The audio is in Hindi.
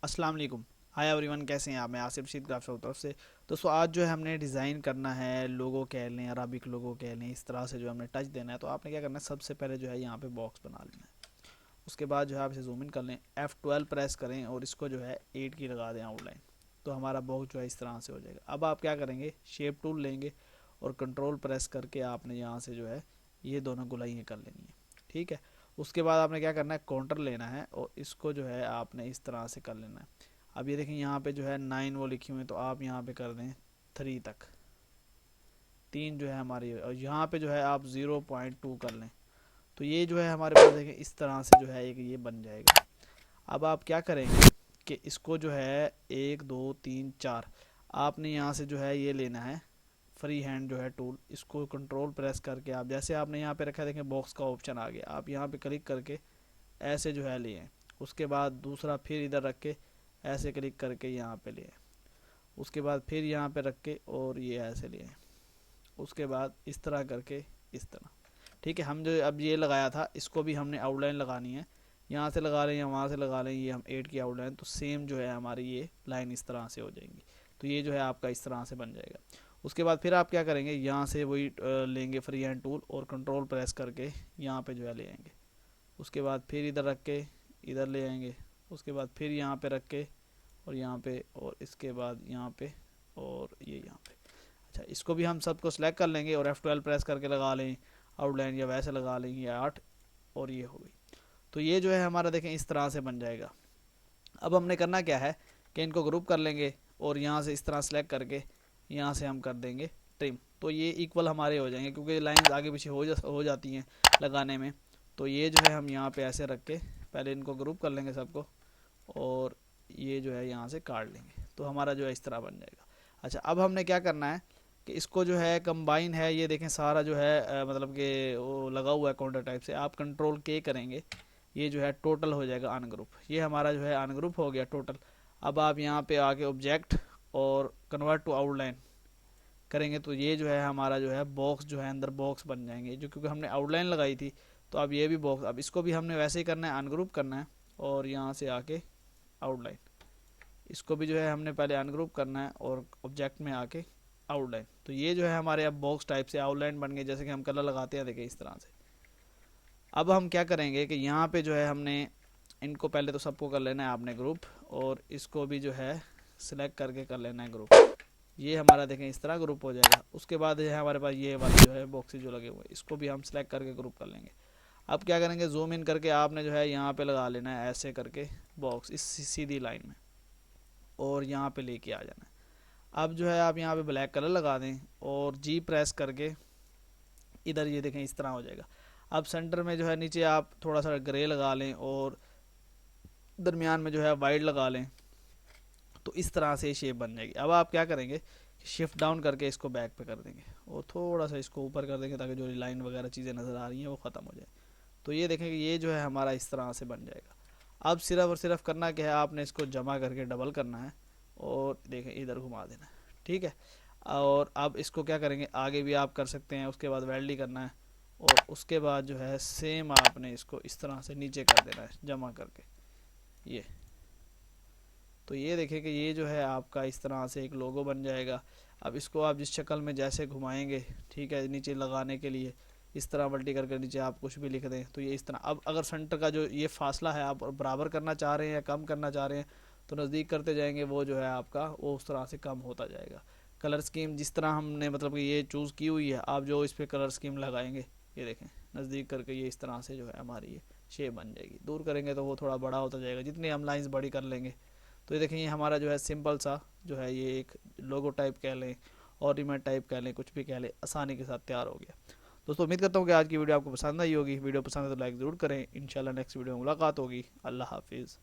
अस्सलाम वालेकुम। हाय एवरीवन, कैसे हैं आप? मैं आसिफ रशीद ग्राफ शॉप तरफ से। दोस्तों आज जो है हमने डिज़ाइन करना है, लोगो कह लें, अरबिक लोगो कह लें, इस तरह से जो हमने टच देना है। तो आपने क्या करना है, सबसे पहले जो है यहाँ पे बॉक्स बना लेना है। उसके बाद जो है आप इसे जूम इन कर लें, F12 प्रेस करें और इसको जो है 8 की लगा दें आउटलाइन। तो हमारा बॉक्स जो है इस तरह से हो जाएगा। अब आप क्या करेंगे, शेप टूल लेंगे और कंट्रोल प्रेस करके आपने यहाँ से जो है ये दोनों गुलाइयाँ कर लेनी है। ठीक है। उसके बाद आपने क्या करना है, काउंटर लेना है और इसको जो है आपने इस तरह से कर लेना है। अब ये देखें, यहाँ पे जो है 9 वो लिखी हुई है, तो आप यहाँ पे कर दें 3 तक। 3 जो है हमारी, और यहाँ पे जो है आप 0.2 कर लें। तो ये जो है हमारे पास देखें इस तरह से जो है एक ये बन जाएगा। अब आप क्या करेंगे कि इसको जो है 1 2 3 4 आपने यहाँ से जो है ये लेना है फ्री हैंड जो है टूल। इसको कंट्रोल प्रेस करके आप जैसे आपने यहाँ पे रखा है, देखें बॉक्स का ऑप्शन आ गया, आप यहाँ पे क्लिक करके ऐसे जो है लिए। उसके बाद दूसरा फिर इधर रख के ऐसे क्लिक करके यहाँ पे लिए। उसके बाद फिर यहाँ पे रख के और ये ऐसे लिए। उसके बाद इस तरह करके इस तरह। ठीक है। हम जो अब ये लगाया था इसको भी हमने आउटलाइन लगानी है। यहाँ से लगा लें या वहाँ से लगा लें, ये हम 8 की आउटलाइन, तो सेम जो है हमारी ये लाइन इस तरह से हो जाएंगी। तो ये जो है आपका इस तरह से बन जाएगा। उसके बाद फिर आप क्या करेंगे, यहाँ से वही लेंगे फ्री हैंड टूल और कंट्रोल प्रेस करके यहाँ पे जो है ले आएंगे। उसके बाद फिर इधर रख के इधर ले आएंगे। उसके बाद फिर यहाँ पे रख के और यहाँ पे, और इसके बाद यहाँ पे और ये यहाँ पे। अच्छा, इसको भी हम सबको सिलेक्ट कर लेंगे और F12 प्रेस करके लगा लें आउटलाइन, या वैसे लगा लेंगे 8, और ये हो गई। तो ये जो है हमारा देखें इस तरह से बन जाएगा। अब हमने करना क्या है कि इनको ग्रुप कर लेंगे और यहाँ से इस तरह सेलेक्ट करके यहाँ से हम कर देंगे ट्रिम। तो ये इक्वल हमारे हो जाएंगे, क्योंकि लाइंस आगे पीछे हो जाती हैं लगाने में। तो ये जो है हम यहाँ पे ऐसे रख के पहले इनको ग्रुप कर लेंगे सबको, और ये जो है यहाँ से काट लेंगे। तो हमारा जो है इस तरह बन जाएगा। अच्छा, अब हमने क्या करना है कि इसको जो है कंबाइन है, ये देखें सारा जो है मतलब कि वो लगा हुआ है काउंटर टाइप से, आप कंट्रोल के करेंगे, ये जो है टोटल हो जाएगा अनग्रुप। ये हमारा जो है अनग्रुप हो गया टोटल। अब आप यहाँ पे आके ऑब्जेक्ट और कन्वर्ट टू आउटलाइन करेंगे, तो ये जो है हमारा जो है बॉक्स जो है अंदर बॉक्स बन जाएंगे, जो क्योंकि हमने आउटलाइन लगाई थी। तो अब ये भी बॉक्स, अब इसको भी हमने वैसे ही करना है, अनग्रुप करना है और यहाँ से आके आउटलाइन। इसको भी जो है हमने पहले अनग्रुप करना है और ऑब्जेक्ट में आके आउटलाइन। तो ये जो है हमारे अब बॉक्स टाइप से आउटलाइन बन गए, जैसे कि हम कलर लगाते हैं, देखिए इस तरह से। अब हम क्या करेंगे कि यहाँ पे जो है हमने इनको पहले तो सबको कर लेना है आपने ग्रुप, और इसको भी जो है सिलेक्ट करके कर लेना है ग्रुप। ये हमारा देखें इस तरह ग्रुप हो जाएगा। उसके बाद है हमारे पास ये वाले जो है बॉक्सेस जो लगे हुए हैं, इसको भी हम सिलेक्ट करके ग्रुप कर लेंगे। अब क्या करेंगे, जूम इन करके आपने जो है यहाँ पे लगा लेना है ऐसे करके बॉक्स इस सीधी लाइन में, और यहाँ पे लेके आ जाना है। अब जो है आप यहाँ पे ब्लैक कलर लगा दें और जी प्रेस करके इधर ये देखें इस तरह हो जाएगा। अब सेंटर में जो है नीचे आप थोड़ा सा ग्रे लगा लें और दरमियान में जो है वाइट लगा लें, तो इस तरह से शेप बन जाएगी। अब आप क्या करेंगे, शिफ्ट डाउन करके इसको बैक पे कर देंगे और थोड़ा सा इसको ऊपर कर देंगे, ताकि जो लाइन वगैरह चीज़ें नज़र आ रही हैं वो ख़त्म हो जाए। तो ये देखें कि ये जो है हमारा इस तरह से बन जाएगा। अब सिर्फ और सिर्फ करना क्या है, आपने इसको जमा करके डबल करना है और देखें इधर घुमा देना है। ठीक है। और अब इसको क्या करेंगे, आगे भी आप कर सकते हैं, उसके बाद वेल्ड ही करना है, और उसके बाद जो है सेम आपने इसको इस तरह से नीचे कर देना है जमा करके ये। तो ये देखें कि ये जो है आपका इस तरह से एक लोगो बन जाएगा। अब इसको आप जिस शक्ल में जैसे घुमाएंगे, ठीक है, नीचे लगाने के लिए इस तरह मल्टी करके नीचे आप कुछ भी लिख दें, तो ये इस तरह। अब अगर सेंटर का जो ये फासला है आप बराबर करना चाह रहे हैं या कम करना चाह रहे हैं, तो नज़दीक करते जाएंगे, वो जो है आपका वो उस तरह से कम होता जाएगा। कलर स्कीम जिस तरह हमने मतलब कि ये चूज़ की हुई है, आप जो इस पर कलर स्कीम लगाएंगे, ये देखें नज़दीक करके ये इस तरह से जो है हमारी ये शेप बन जाएगी। दूर करेंगे तो वो थोड़ा बड़ा होता जाएगा, जितनी हम लाइंस बड़ी कर लेंगे। तो ये देखें, ये हमारा जो है सिंपल सा जो है ये एक लोगो टाइप कह लें, ऑर्नामेंट टाइप कह लें, कुछ भी कह लें, आसानी के साथ तैयार हो गया। दोस्तों उम्मीद करता हूँ कि आज की वीडियो आपको पसंद आई होगी। वीडियो पसंद है तो लाइक ज़रूर करें। इंशाल्लाह नेक्स्ट वीडियो में मुलाकात होगी। अल्लाह हाफिज़।